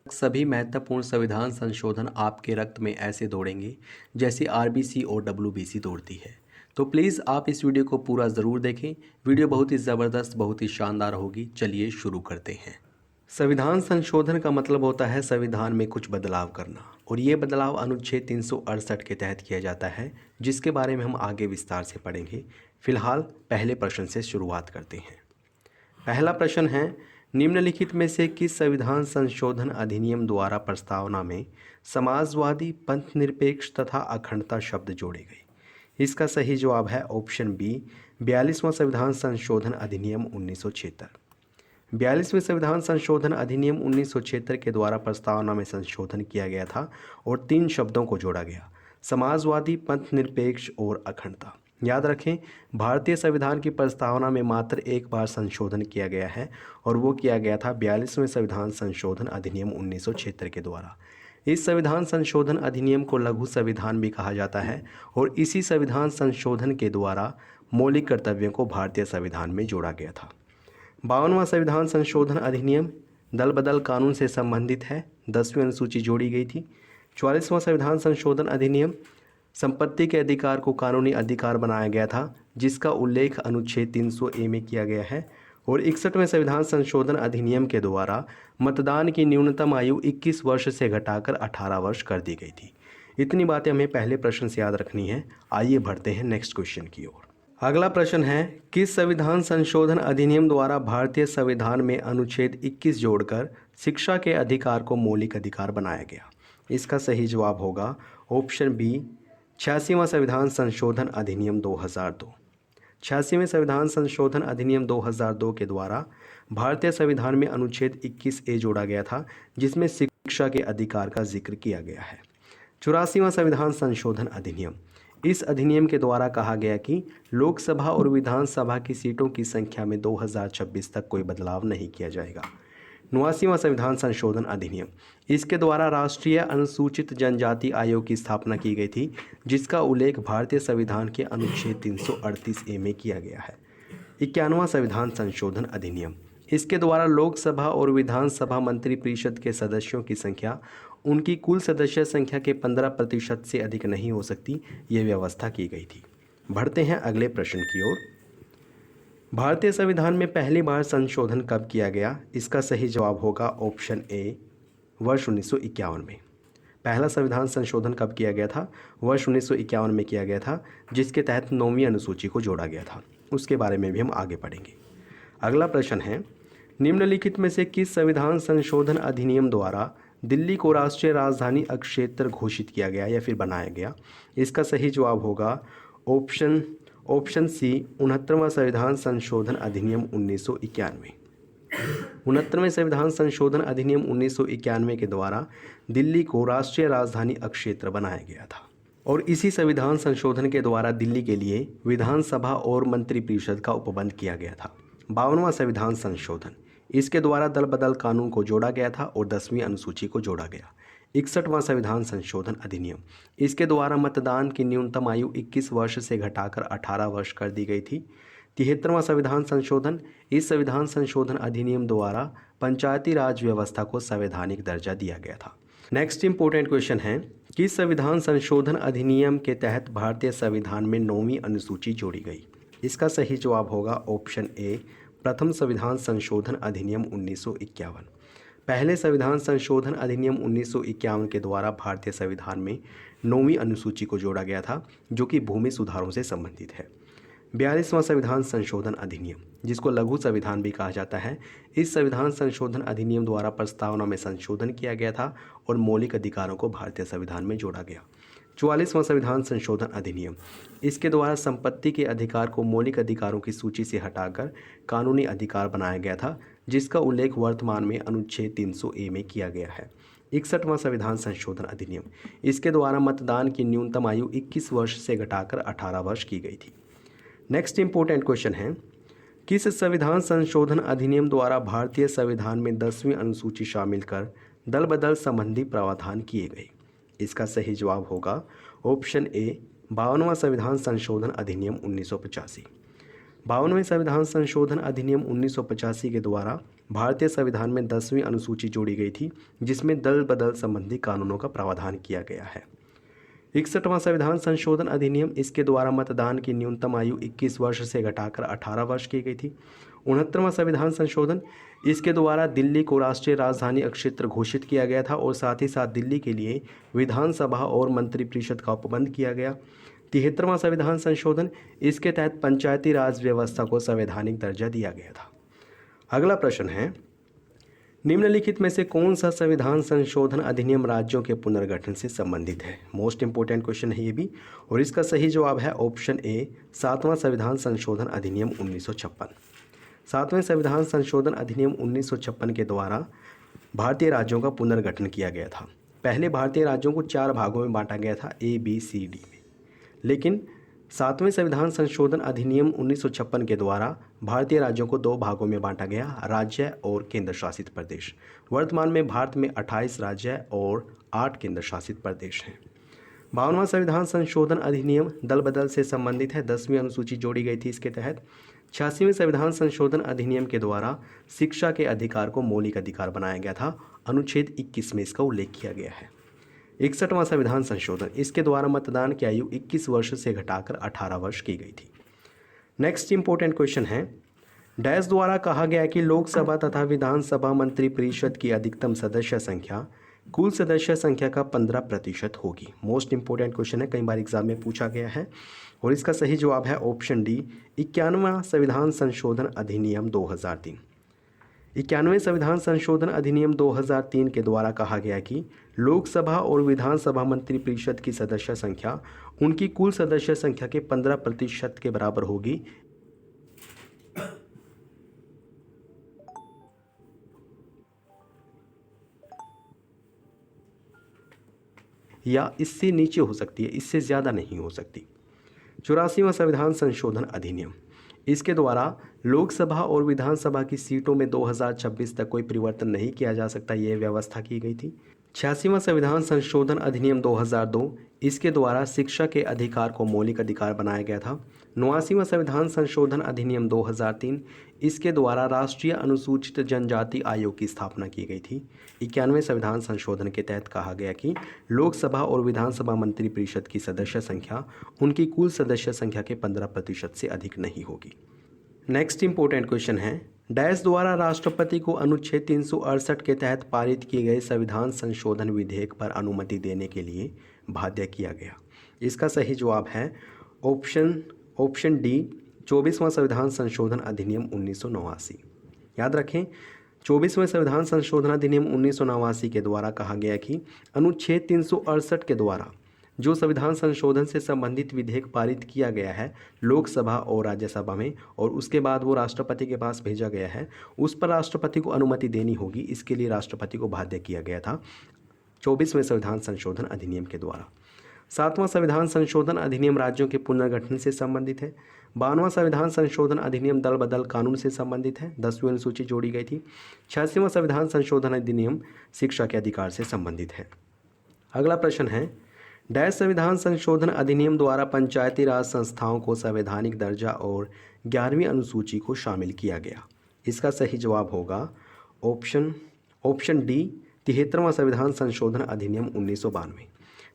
सभी महत्वपूर्ण संविधान संशोधन आपके रक्त में ऐसे दौड़ेंगे जैसे आरबीसी और डब्ल्यूबीसी दौड़ती है। तो प्लीज़ आप इस वीडियो को पूरा ज़रूर देखें। वीडियो बहुत ही ज़बरदस्त, बहुत ही शानदार होगी। चलिए शुरू करते हैं। संविधान संशोधन का मतलब होता है संविधान में कुछ बदलाव करना, और ये बदलाव अनुच्छेद 368 के तहत किया जाता है, जिसके बारे में हम आगे विस्तार से पढ़ेंगे। फिलहाल पहले प्रश्न से शुरुआत करते हैं। पहला प्रश्न है, निम्नलिखित में से किस संविधान संशोधन अधिनियम द्वारा प्रस्तावना में समाजवादी, पंथनिरपेक्ष तथा अखंडता शब्द जोड़े गए? इसका सही जवाब है ऑप्शन बी, 42वां संविधान संशोधन अधिनियम 1976। 42वें संविधान संशोधन अधिनियम 1976 के द्वारा प्रस्तावना में संशोधन किया गया था और 3 शब्दों को जोड़ा गया: समाजवादी, पंथनिरपेक्ष और अखंडता। याद रखें, भारतीय संविधान की प्रस्तावना में मात्र एक बार संशोधन किया गया है और वो किया गया था 42वें संविधान संशोधन अधिनियम 1976 के द्वारा। इस संविधान संशोधन अधिनियम को लघु संविधान भी कहा जाता है और इसी संविधान संशोधन के द्वारा मौलिक कर्तव्यों को भारतीय संविधान में जोड़ा गया था। 52वां संविधान संशोधन अधिनियम दल बदल कानून से संबंधित है, 10वीं अनुसूची जोड़ी गई थी। 44वां संविधान संशोधन अधिनियम संपत्ति के अधिकार को कानूनी अधिकार बनाया गया था, जिसका उल्लेख अनुच्छेद 300A में किया गया है। और 61वें संविधान संशोधन अधिनियम के द्वारा मतदान की न्यूनतम आयु 21 वर्ष से घटाकर 18 वर्ष कर दी गई थी। इतनी बातें हमें पहले प्रश्न से याद रखनी है। आइए बढ़ते हैं नेक्स्ट क्वेश्चन की ओर। अगला प्रश्न है, किस संविधान संशोधन अधिनियम द्वारा भारतीय संविधान में अनुच्छेद 21 जोड़कर शिक्षा के अधिकार को मौलिक अधिकार बनाया गया? इसका सही जवाब होगा ऑप्शन बी, 86वां संविधान संशोधन अधिनियम 2002। 86वें संविधान संशोधन अधिनियम 2002 के द्वारा भारतीय संविधान में अनुच्छेद 21A जोड़ा गया था, जिसमें शिक्षा के अधिकार का जिक्र किया गया है। 84वां संविधान संशोधन अधिनियम, इस अधिनियम के द्वारा कहा गया कि लोकसभा और विधानसभा की सीटों की संख्या में 2026 तक कोई बदलाव नहीं किया जाएगा। 89वां संविधान संशोधन अधिनियम, इसके द्वारा राष्ट्रीय अनुसूचित जनजाति आयोग की स्थापना की गई थी, जिसका उल्लेख भारतीय संविधान के अनुच्छेद 338A में किया गया है। 91वां संविधान संशोधन अधिनियम, इसके द्वारा लोकसभा और विधानसभा मंत्रिपरिषद के सदस्यों की संख्या उनकी कुल सदस्य संख्या के 15% से अधिक नहीं हो सकती, ये व्यवस्था की गई थी। बढ़ते हैं अगले प्रश्न की ओर। भारतीय संविधान में पहली बार संशोधन कब किया गया? इसका सही जवाब होगा ऑप्शन ए, वर्ष 1951 में। पहला संविधान संशोधन कब किया गया था? वर्ष 1951 में किया गया था, जिसके तहत 9वीं अनुसूची को जोड़ा गया था। उसके बारे में भी हम आगे पढ़ेंगे। अगला प्रश्न है, निम्नलिखित में से किस संविधान संशोधन अधिनियम द्वारा दिल्ली को राष्ट्रीय राजधानी क्षेत्र घोषित किया गया या फिर बनाया गया? इसका सही जवाब होगा ऑप्शन सी, 69वां संविधान संशोधन अधिनियम 1991। 69वें संविधान संशोधन अधिनियम 1991 के द्वारा दिल्ली को राष्ट्रीय राजधानी क्षेत्र बनाया गया था और इसी संविधान संशोधन के द्वारा दिल्ली के लिए विधानसभा और मंत्रिपरिषद का उपबंध किया गया था। 52वां संविधान संशोधन, इसके द्वारा दल बदल कानून को जोड़ा गया था और 10वीं अनुसूची को जोड़ा गया। 61वां संविधान संशोधन अधिनियम, इसके द्वारा मतदान की न्यूनतम आयु 21 वर्ष से घटाकर 18 वर्ष कर दी गई थी। 73वां संविधान संशोधन, इस संविधान संशोधन अधिनियम द्वारा पंचायती राज व्यवस्था को संवैधानिक दर्जा दिया गया था। नेक्स्ट इंपॉर्टेंट क्वेश्चन है, किस संविधान संशोधन अधिनियम के तहत भारतीय संविधान में 9वीं अनुसूची जोड़ी गई? इसका सही जवाब होगा ऑप्शन ए, प्रथम संविधान संशोधन अधिनियम 1951। पहले संविधान संशोधन अधिनियम 1951 के द्वारा भारतीय संविधान में 9वीं अनुसूची को जोड़ा गया था, जो कि भूमि सुधारों से संबंधित है। 42वां संविधान संशोधन अधिनियम, जिसको लघु संविधान भी कहा जाता है, इस संविधान संशोधन अधिनियम द्वारा प्रस्तावना में संशोधन किया गया था और मौलिक अधिकारों को भारतीय संविधान में जोड़ा गया। 44वां संविधान संशोधन अधिनियम, इसके द्वारा संपत्ति के अधिकार को मौलिक अधिकारों की सूची से हटाकर कानूनी अधिकार बनाया गया था, जिसका उल्लेख वर्तमान में अनुच्छेद 300A में किया गया है। 61वां संविधान संशोधन अधिनियम, इसके द्वारा मतदान की न्यूनतम आयु 21 वर्ष से घटाकर 18 वर्ष की गई थी। नेक्स्ट इंपॉर्टेंट क्वेश्चन है, किस संविधान संशोधन अधिनियम द्वारा भारतीय संविधान में 10वीं अनुसूची शामिल कर दल बदल संबंधी प्रावधान किए गए? इसका सही जवाब होगा ऑप्शन ए, 52वां संविधान संशोधन अधिनियम 1985। 52वें संविधान संशोधन अधिनियम 1985 के द्वारा भारतीय संविधान में 10वीं अनुसूची जोड़ी गई थी, जिसमें दल बदल संबंधी कानूनों का प्रावधान किया गया है। 61वां संविधान संशोधन अधिनियम, इसके द्वारा मतदान की न्यूनतम आयु 21 वर्ष से घटाकर 18 वर्ष की गई थी। 69वां संविधान संशोधन, इसके द्वारा दिल्ली को राष्ट्रीय राजधानी क्षेत्र घोषित किया गया था और साथ ही साथ दिल्ली के लिए विधानसभा और मंत्रिपरिषद का उपबंध किया गया। 73वां संविधान संशोधन, इसके तहत पंचायती राज व्यवस्था को संवैधानिक दर्जा दिया गया था। अगला प्रश्न है, निम्नलिखित में से कौन सा संविधान संशोधन अधिनियम राज्यों के पुनर्गठन से संबंधित है? मोस्ट इंपोर्टेंट क्वेश्चन है ये भी, और इसका सही जवाब है ऑप्शन ए, 7वां संविधान संशोधन अधिनियम 1956। 7वें संविधान संशोधन अधिनियम 1956 के द्वारा भारतीय राज्यों का पुनर्गठन किया गया था। पहले भारतीय राज्यों को 4 भागों में बांटा गया था, ए, बी, सी, डी में, लेकिन 7वें संविधान संशोधन अधिनियम 1956 के द्वारा भारतीय राज्यों को 2 भागों में बांटा गया, राज्य और केंद्र शासित प्रदेश। वर्तमान में भारत में 28 राज्य और 8 केंद्र शासित प्रदेश हैं। 52वां संविधान संशोधन अधिनियम दल बदल से संबंधित है, 10वीं अनुसूची जोड़ी गई थी इसके तहत। 86वें संविधान संशोधन अधिनियम के द्वारा शिक्षा के अधिकार को मौलिक अधिकार बनाया गया था, अनुच्छेद 21 में इसका उल्लेख किया गया है। 61वां संविधान संशोधन, इसके द्वारा मतदान की आयु 21 वर्ष से घटाकर 18 वर्ष की गई थी। नेक्स्ट इंपॉर्टेंट क्वेश्चन है, डैश द्वारा कहा गया कि लोकसभा तथा विधानसभा मंत्रिपरिषद की अधिकतम सदस्य संख्या कुल सदस्य संख्या का 15% होगी। मोस्ट इंपॉर्टेंट क्वेश्चन है, कई बार एग्जाम में पूछा गया है, और इसका सही जवाब है ऑप्शन डी, 91वां संविधान संशोधन अधिनियम 2003। 91वें संविधान संशोधन अधिनियम 2003 के द्वारा कहा गया कि लोकसभा और विधानसभा मंत्रिपरिषद की सदस्य संख्या उनकी कुल सदस्य संख्या के 15% के बराबर होगी, या इससे नीचे हो सकती है, इससे ज़्यादा नहीं हो सकती। 84वां संविधान संशोधन अधिनियम, इसके द्वारा लोकसभा और विधानसभा की सीटों में 2026 तक कोई परिवर्तन नहीं किया जा सकता, ये व्यवस्था की गई थी। 86वां संविधान संशोधन अधिनियम 2002, इसके द्वारा शिक्षा के अधिकार को मौलिक अधिकार बनाया गया था। 89वां संविधान संशोधन अधिनियम 2003, इसके द्वारा राष्ट्रीय अनुसूचित जनजाति आयोग की स्थापना की गई थी। 91वें संविधान संशोधन के तहत कहा गया कि लोकसभा और विधानसभा मंत्रिपरिषद की सदस्य संख्या उनकी कुल सदस्य संख्या के 15% से अधिक नहीं होगी। नेक्स्ट इंपॉर्टेंट क्वेश्चन है, डैश द्वारा राष्ट्रपति को अनुच्छेद 368 के तहत पारित किए गए संविधान संशोधन विधेयक पर अनुमति देने के लिए बाध्य किया गया। इसका सही जवाब है ऑप्शन डी, 24वां संविधान संशोधन अधिनियम 1989। याद रखें, 24वें संविधान संशोधन अधिनियम 1989 के द्वारा कहा गया कि अनुच्छेद 368 के द्वारा जो संविधान संशोधन से संबंधित विधेयक पारित किया गया है लोकसभा और राज्यसभा में, और उसके बाद वो राष्ट्रपति के पास भेजा गया है, उस पर राष्ट्रपति को अनुमति देनी होगी। इसके लिए राष्ट्रपति को बाध्य किया गया था 24वें संविधान संशोधन अधिनियम के द्वारा। 7वां संविधान संशोधन अधिनियम राज्यों के पुनर्गठन से संबंधित है। 52वां संविधान संशोधन अधिनियम दल बदल कानून से संबंधित है, 10वीं अनुसूची जोड़ी गई थी। 86वां संविधान संशोधन अधिनियम शिक्षा के अधिकार से संबंधित है। अगला प्रश्न है, डैश संविधान संशोधन अधिनियम द्वारा पंचायती राज संस्थाओं को संवैधानिक दर्जा और 11वीं अनुसूची को शामिल किया गया। इसका सही जवाब होगा ऑप्शन डी, 73वां संविधान संशोधन अधिनियम 1992।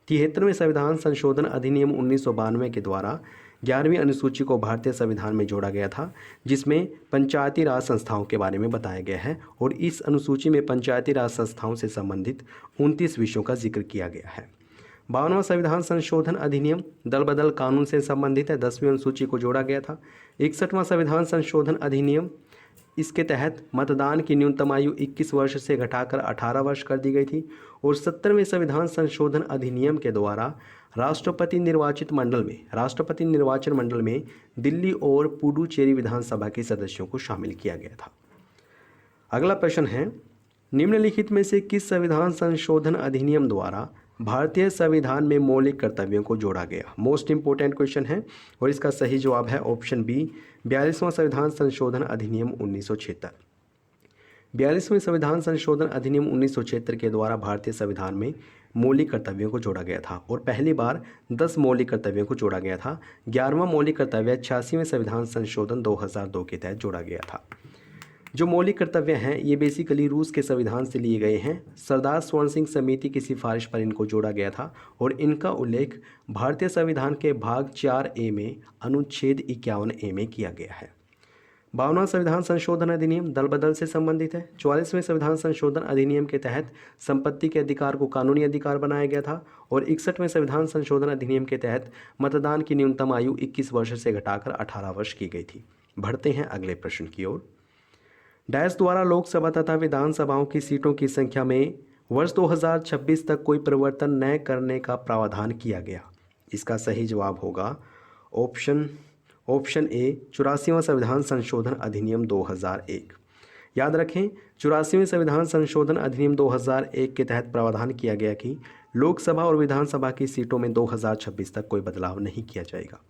73वें संविधान संशोधन अधिनियम 1992 के द्वारा 11वीं अनुसूची को भारतीय संविधान में जोड़ा गया था, जिसमें पंचायती राज संस्थाओं के बारे में बताया गया है, और इस अनुसूची में पंचायती राज संस्थाओं से संबंधित 29 विषयों का जिक्र किया गया है। 52वां संविधान संशोधन अधिनियम दल बदल कानून से संबंधित है, 10वीं अनुसूची को जोड़ा गया था। 61वां संविधान संशोधन अधिनियम, इसके तहत मतदान की न्यूनतम आयु 21 वर्ष से घटाकर 18 वर्ष कर दी गई थी, और 70वें संविधान संशोधन अधिनियम के द्वारा राष्ट्रपति निर्वाचन मंडल में दिल्ली और पुडुचेरी विधानसभा के सदस्यों को शामिल किया गया था। अगला प्रश्न है, निम्नलिखित में से किस संविधान संशोधन अधिनियम द्वारा भारतीय संविधान में मौलिक कर्तव्यों को जोड़ा गया? मोस्ट इंपोर्टेंट क्वेश्चन है, और इसका सही जवाब है ऑप्शन बी, 42वां संविधान संशोधन अधिनियम 1976। 42वें संविधान संशोधन अधिनियम 1976 के द्वारा भारतीय संविधान में मौलिक कर्तव्यों को जोड़ा गया था, और पहली बार 10 मौलिक कर्तव्यों को जोड़ा गया था। 11वां मौलिक कर्तव्य 86वें संविधान संशोधन 2002 के तहत जोड़ा गया था। जो मौलिक कर्तव्य हैं ये बेसिकली रूस के संविधान से लिए गए हैं। सरदार स्वर्ण सिंह समिति की सिफारिश पर इनको जोड़ा गया था और इनका उल्लेख भारतीय संविधान के भाग 4A में अनुच्छेद 51A में किया गया है। 52वां संविधान संशोधन अधिनियम दल बदल से संबंधित है। 44वें संविधान संशोधन अधिनियम के तहत संपत्ति के अधिकार को कानूनी अधिकार बनाया गया था और 61वें संविधान संशोधन अधिनियम के तहत मतदान की न्यूनतम आयु 21 वर्ष से घटाकर 18 वर्ष की गई थी। बढ़ते हैं अगले प्रश्न की ओर। डैश द्वारा लोकसभा तथा विधानसभाओं की सीटों की संख्या में वर्ष 2026 तक कोई परिवर्तन न करने का प्रावधान किया गया। इसका सही जवाब होगा ऑप्शन ए 84वां संविधान संशोधन अधिनियम 2001। याद रखें 84वें संविधान संशोधन अधिनियम 2001 के तहत प्रावधान किया गया कि लोकसभा और विधानसभा की सीटों में 2026 तक कोई बदलाव नहीं किया जाएगा।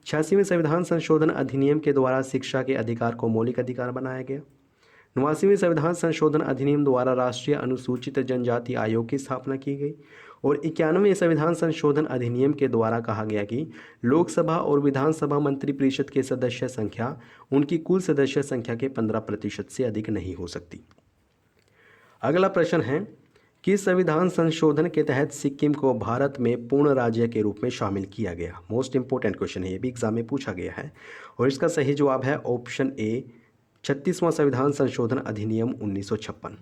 86वें संविधान संशोधन अधिनियम के द्वारा शिक्षा के अधिकार को मौलिक अधिकार बनाया गया। 89वें संविधान संशोधन अधिनियम द्वारा राष्ट्रीय अनुसूचित जनजाति आयोग की स्थापना की गई और 91वें संविधान संशोधन अधिनियम के द्वारा कहा गया कि लोकसभा और विधानसभा मंत्रिपरिषद के सदस्य संख्या उनकी कुल सदस्य संख्या के 15% से अधिक नहीं हो सकती। अगला प्रश्न है किस संविधान संशोधन के तहत सिक्किम को भारत में पूर्ण राज्य के रूप में शामिल किया गया। मोस्ट इंपोर्टेंट क्वेश्चन है, ये भी एग्जाम में पूछा गया है और इसका सही जवाब है ऑप्शन ए 36वां संविधान संशोधन अधिनियम 1956।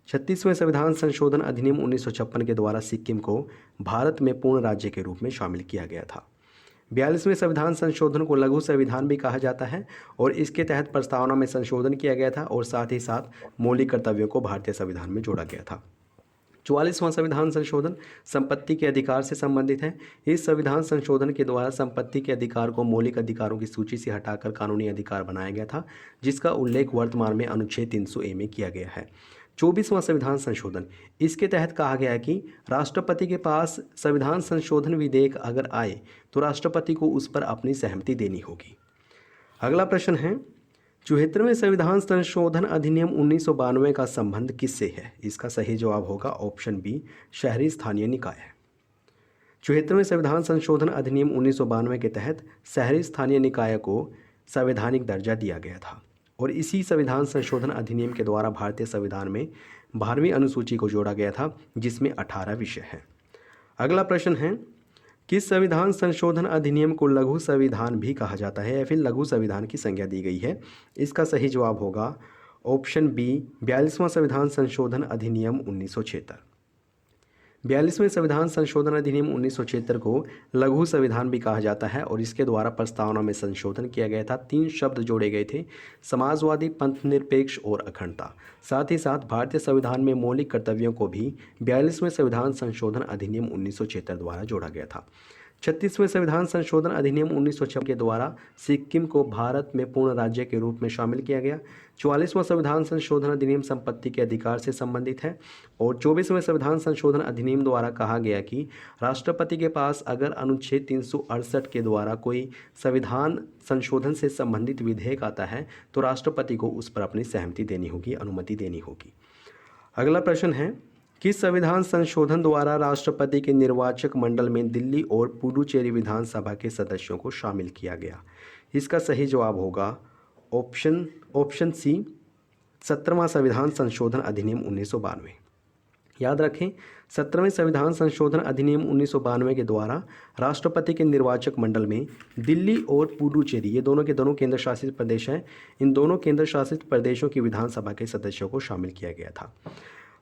36वें संविधान संशोधन अधिनियम 1956 के द्वारा सिक्किम को भारत में पूर्ण राज्य के रूप में शामिल किया गया था। 42वें संविधान संशोधन को लघु संविधान भी कहा जाता है और इसके तहत प्रस्तावना में संशोधन किया गया था और साथ ही साथ मौलिक कर्तव्यों को भारतीय संविधान में जोड़ा गया था। 44वां संविधान संशोधन संपत्ति के अधिकार से संबंधित है। इस संविधान संशोधन के द्वारा संपत्ति के अधिकार को मौलिक अधिकारों की सूची से हटाकर कानूनी अधिकार बनाया गया था, जिसका उल्लेख वर्तमान में अनुच्छेद 300A में किया गया है। 24वां संविधान संशोधन, इसके तहत कहा गया है कि राष्ट्रपति के पास संविधान संशोधन विधेयक अगर आए तो राष्ट्रपति को उस पर अपनी सहमति देनी होगी। अगला प्रश्न है 74वें संविधान संशोधन अधिनियम 1992 का संबंध किससे है। इसका सही जवाब होगा ऑप्शन बी शहरी स्थानीय निकाय। 74वें संविधान संशोधन अधिनियम 1992 के तहत शहरी स्थानीय निकाय को संवैधानिक दर्जा दिया गया था और इसी संविधान संशोधन अधिनियम के द्वारा भारतीय संविधान में 12वीं अनुसूची को जोड़ा गया था, जिसमें 18 विषय हैं। अगला प्रश्न है किस संविधान संशोधन अधिनियम को लघु संविधान भी कहा जाता है या फिर लघु संविधान की संज्ञा दी गई है। इसका सही जवाब होगा ऑप्शन बी 42वां संविधान संशोधन अधिनियम 1976। 42वें संविधान संशोधन अधिनियम 1976 को लघु संविधान भी कहा जाता है और इसके द्वारा प्रस्तावना में संशोधन किया गया था। 3 शब्द जोड़े गए थे, समाजवादी, पंथ निरपेक्ष और अखंडता। साथ ही साथ भारतीय संविधान में मौलिक कर्तव्यों को भी 42वें संविधान संशोधन अधिनियम 1976 द्वारा जोड़ा गया था। 36वें संविधान संशोधन अधिनियम 1956 के द्वारा सिक्किम को भारत में पूर्ण राज्य के रूप में शामिल किया गया। 44वां संविधान संशोधन अधिनियम संपत्ति के अधिकार से संबंधित है और 24वें संविधान संशोधन अधिनियम द्वारा कहा गया कि राष्ट्रपति के पास अगर अनुच्छेद 368 के द्वारा कोई संविधान संशोधन से संबंधित विधेयक आता है तो राष्ट्रपति को उस पर अपनी सहमति देनी होगी, अनुमति देनी होगी। अगला प्रश्न है किस संविधान संशोधन द्वारा राष्ट्रपति के निर्वाचक मंडल में दिल्ली और पुडुचेरी विधानसभा के सदस्यों को शामिल किया गया। इसका सही जवाब होगा ऑप्शन सी 17वां संविधान संशोधन अधिनियम 1992। याद रखें 17वें संविधान संशोधन अधिनियम 1992 के द्वारा राष्ट्रपति के निर्वाचक मंडल में दिल्ली और पुडुचेरी, ये दोनों के दोनों केंद्र शासित प्रदेश हैं, इन दोनों केंद्र शासित प्रदेशों की विधानसभा के सदस्यों को शामिल किया गया था।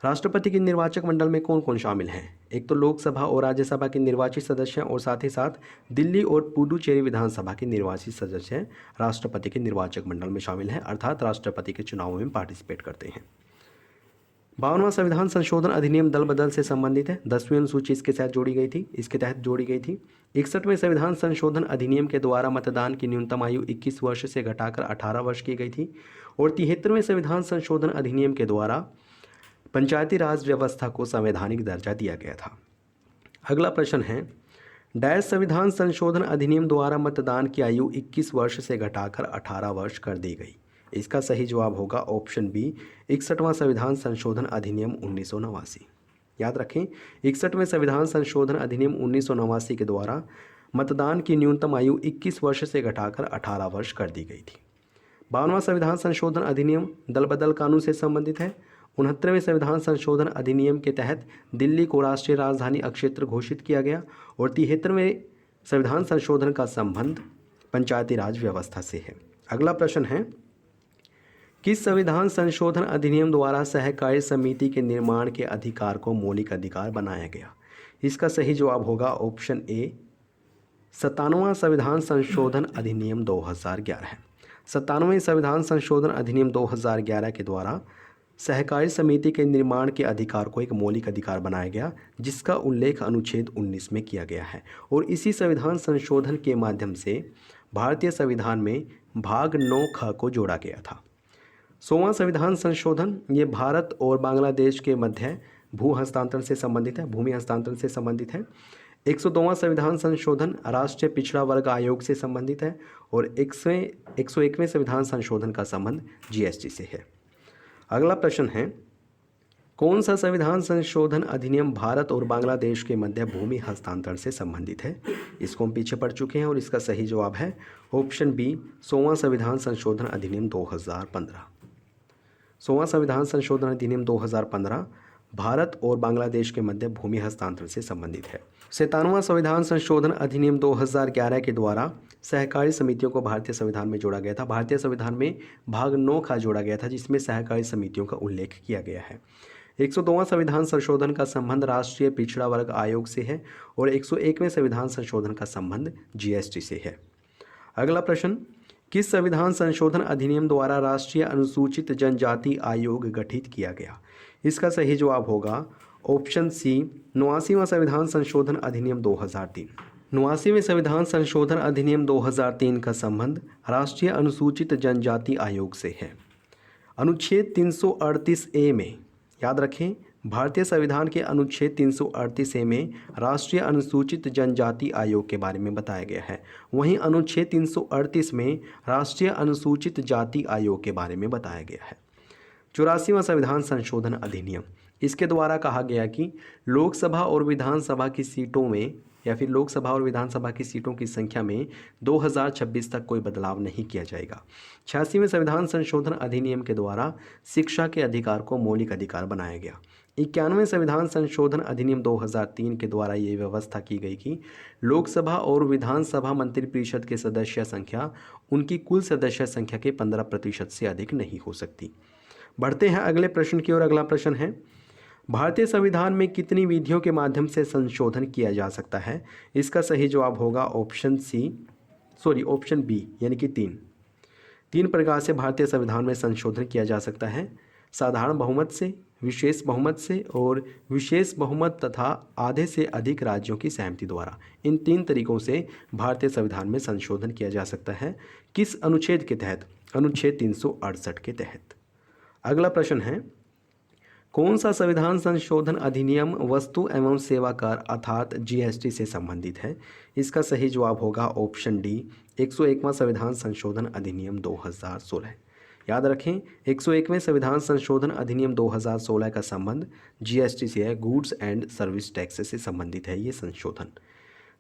राष्ट्रपति के निर्वाचक मंडल में कौन कौन शामिल हैं? एक तो लोकसभा और राज्यसभा के निर्वाचित सदस्य हैं और साथ ही साथ दिल्ली और पुडुचेरी विधानसभा के निर्वाचित सदस्य राष्ट्रपति के निर्वाचक मंडल में शामिल हैं, अर्थात राष्ट्रपति के चुनाव में पार्टिसिपेट करते हैं। 52वां संविधान संशोधन अधिनियम दल बदल से संबंधित है। 10वीं अनुसूची इसके तहत जोड़ी गई थी। 61वें संविधान संशोधन अधिनियम के द्वारा मतदान की न्यूनतम आयु 21 वर्ष से घटाकर 18 वर्ष की गई थी और 73वें संविधान संशोधन अधिनियम के द्वारा पंचायती राज व्यवस्था को संवैधानिक दर्जा दिया गया था। अगला प्रश्न है डैश संविधान संशोधन अधिनियम द्वारा मतदान की आयु 21 वर्ष से घटाकर 18 वर्ष कर दी गई। इसका सही जवाब होगा ऑप्शन बी 61वां संविधान संशोधन अधिनियम 1989। याद रखें 61वें संविधान संशोधन अधिनियम 1989 के द्वारा मतदान की न्यूनतम आयु 21 वर्ष से घटाकर 18 वर्ष कर दी गई थी। 52वां संविधान संशोधन अधिनियम दल बदल कानून से संबंधित है। 69वें संविधान संशोधन अधिनियम के तहत दिल्ली को राष्ट्रीय राजधानी अक्षेत्र घोषित किया गया। और 73वें संविधान संशोधन का संबंध पंचायती राज व्यवस्था से है। अगला प्रश्न है, किस संविधान संशोधन अधिनियम द्वारा सहकारी समिति के निर्माण के अधिकार को मौलिक अधिकार बनाया गया? इसका सही जवाब होगा ऑप्शन ए 97वां संविधान संशोधन अधिनियम 2011 है। 97वें संविधान संशोधन अधिनियम 2011 के द्वारा सहकारी समिति के निर्माण के अधिकार को एक मौलिक अधिकार बनाया गया, जिसका उल्लेख अनुच्छेद 19 में किया गया है। और इसी संविधान संशोधन के माध्यम से भारतीय संविधान में भाग 9ख को जोड़ा गया था। 100वां संविधान संशोधन ये भारत और बांग्लादेश के मध्य भू हस्तांतरण से संबंधित है, भूमि हस्तांतरण से संबंधित है। 102वां संविधान संशोधन राष्ट्रीय पिछड़ा वर्ग आयोग से संबंधित है। और 101वें संविधान संशोधन का संबंध जीएसटी से है। अगला प्रश्न है, कौन सा संविधान संशोधन अधिनियम भारत और बांग्लादेश के मध्य भूमि हस्तांतरण से संबंधित है? इसको हम पीछे पढ़ चुके हैं और इसका सही जवाब है ऑप्शन बी 100वां संविधान संशोधन अधिनियम 2015। 100वां संविधान संशोधन अधिनियम 2015 भारत और बांग्लादेश के मध्य भूमि हस्तांतरण से संबंधित है। 97वां संविधान संशोधन अधिनियम 2011 के द्वारा सहकारी समितियों को भारतीय संविधान में जोड़ा गया था। भारतीय संविधान में भाग 9ख जोड़ा गया था, जिसमें सहकारी समितियों का उल्लेख किया गया है। 102वां संविधान संशोधन का संबंध राष्ट्रीय पिछड़ा वर्ग आयोग से है। और 101वें संविधान संशोधन का संबंध जीएसटी से है। अगला प्रश्न, किस संविधान संशोधन अधिनियम द्वारा राष्ट्रीय अनुसूचित जनजाति आयोग गठित किया गया? इसका सही जवाब होगा ऑप्शन सी 89वां संविधान संशोधन अधिनियम 2003। 89वें संविधान संशोधन अधिनियम 2003 का संबंध राष्ट्रीय अनुसूचित जनजाति आयोग से है। अनुच्छेद 338A में, याद रखें, भारतीय संविधान के अनुच्छेद 338A में राष्ट्रीय अनुसूचित जनजाति आयोग के बारे में बताया गया है। वहीं अनुच्छेद 338 में राष्ट्रीय अनुसूचित जाति आयोग के बारे में बताया गया है। 84वां संविधान संशोधन अधिनियम, इसके द्वारा कहा गया कि लोकसभा और विधानसभा की सीटों में या फिर लोकसभा और विधानसभा की सीटों की संख्या में 2026 तक कोई बदलाव नहीं किया जाएगा। 86वें संविधान संशोधन अधिनियम के द्वारा शिक्षा के अधिकार को मौलिक अधिकार बनाया गया। 91वें संविधान संशोधन अधिनियम 2003 के द्वारा ये व्यवस्था की गई कि लोकसभा और विधानसभा मंत्रिपरिषद के सदस्य संख्या उनकी कुल सदस्य संख्या के 15% से अधिक नहीं हो सकती। बढ़ते हैं अगले प्रश्न की ओर। अगला प्रश्न है, भारतीय संविधान में कितनी विधियों के माध्यम से संशोधन किया जा सकता है? इसका सही जवाब होगा ऑप्शन बी यानी कि 3 प्रकार से भारतीय संविधान में संशोधन किया जा सकता है। साधारण बहुमत से, विशेष बहुमत से और विशेष बहुमत तथा आधे से अधिक राज्यों की सहमति द्वारा। इन 3 तरीकों से भारतीय संविधान में संशोधन किया जा सकता है। किस अनुच्छेद के तहत? अनुच्छेद 368 के तहत। अगला प्रश्न है, कौन सा संविधान संशोधन अधिनियम वस्तु एवं सेवा कर अर्थात जीएसटी से संबंधित है? इसका सही जवाब होगा ऑप्शन डी 101वां संविधान संशोधन अधिनियम 2016। याद रखें, 101वें संविधान संशोधन अधिनियम 2016 का संबंध जीएसटी से है, गुड्स एंड सर्विस टैक्स से संबंधित है ये संशोधन।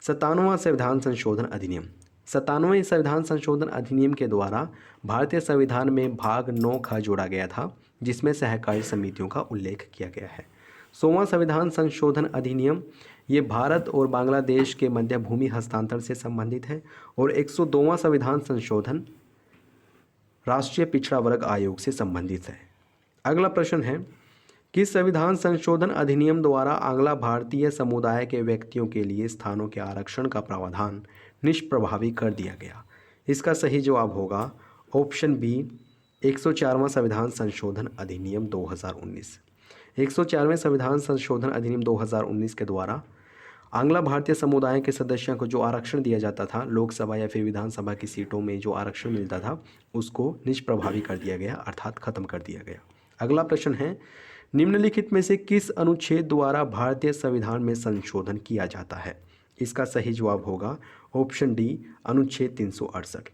97वां संविधान संशोधन अधिनियम, 97वें संविधान संशोधन अधिनियम के द्वारा भारतीय संविधान में भाग 9ख जोड़ा गया था, जिसमें सहकारी समितियों का उल्लेख किया गया है। 100वां संविधान संशोधन अधिनियम ये भारत और बांग्लादेश के मध्य भूमि हस्तांतरण से संबंधित है। और 102वां संविधान संशोधन राष्ट्रीय पिछड़ा वर्ग आयोग से संबंधित है। अगला प्रश्न है, किस संविधान संशोधन अधिनियम द्वारा आंग्ला भारतीय समुदाय के व्यक्तियों के लिए स्थानों के आरक्षण का प्रावधान निष्प्रभावी कर दिया गया? इसका सही जवाब होगा ऑप्शन बी 104वां संविधान संशोधन अधिनियम 2019। 104वें संविधान संशोधन अधिनियम 2019 के द्वारा आंग्ला भारतीय समुदाय के सदस्यों को जो आरक्षण दिया जाता था, लोकसभा या फिर विधानसभा की सीटों में जो आरक्षण मिलता था, उसको निष्प्रभावी कर दिया गया, अर्थात खत्म कर दिया गया। अगला प्रश्न है, निम्नलिखित में से किस अनुच्छेद द्वारा भारतीय संविधान में संशोधन किया जाता है? इसका सही जवाब होगा ऑप्शन डी अनुच्छेद 368।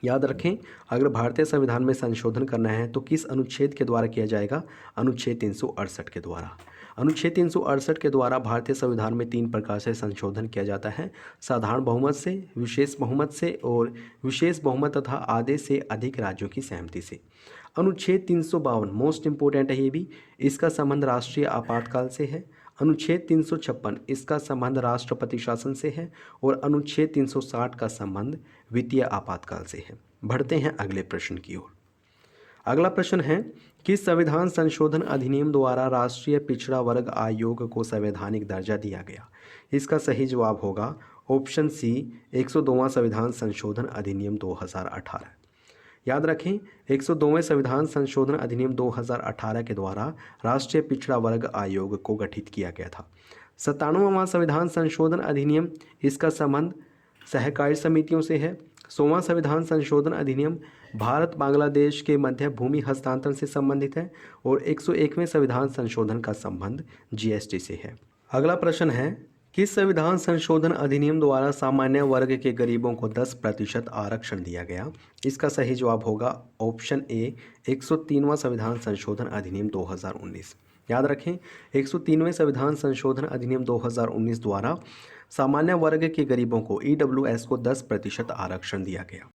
याद रखें, अगर भारतीय संविधान में संशोधन करना है तो किस अनुच्छेद के द्वारा किया जाएगा? अनुच्छेद 368 के द्वारा। अनुच्छेद 368 के द्वारा भारतीय संविधान में 3 प्रकार से संशोधन किया जाता है: साधारण बहुमत से, विशेष बहुमत से और विशेष बहुमत तथा आधे से अधिक राज्यों की सहमति से। अनुच्छेद 352 मोस्ट इंपोर्टेंट है ये भी, इसका संबंध राष्ट्रीय आपातकाल से है। अनुच्छेद 356 इसका संबंध राष्ट्रपति शासन से है और अनुच्छेद 360 का संबंध वित्तीय आपातकाल से है। बढ़ते हैं अगले प्रश्न की ओर। अगला प्रश्न है, किस संविधान संशोधन अधिनियम द्वारा राष्ट्रीय पिछड़ा वर्ग आयोग को संवैधानिक दर्जा दिया गया? इसका सही जवाब होगा ऑप्शन सी, 102वां संविधान संशोधन अधिनियम 2018। याद रखें, 102वें संविधान संशोधन अधिनियम 2018 के द्वारा राष्ट्रीय पिछड़ा वर्ग आयोग को गठित किया गया था। 97वां संविधान संशोधन अधिनियम, इसका संबंध सहकारी समितियों से है। 100वां संविधान संशोधन अधिनियम भारत बांग्लादेश के मध्य भूमि हस्तांतरण से संबंधित है और 101वें संविधान संशोधन का संबंध जीएसटी से है। अगला प्रश्न है, किस संविधान संशोधन अधिनियम द्वारा सामान्य वर्ग के गरीबों को 10% आरक्षण दिया गया? इसका सही जवाब होगा ऑप्शन ए, 103वां संविधान संशोधन अधिनियम 2019। याद रखें, 103वें संविधान संशोधन अधिनियम 2019 द्वारा सामान्य वर्ग के गरीबों को ईडब्ल्यूएस को 10% आरक्षण दिया गया।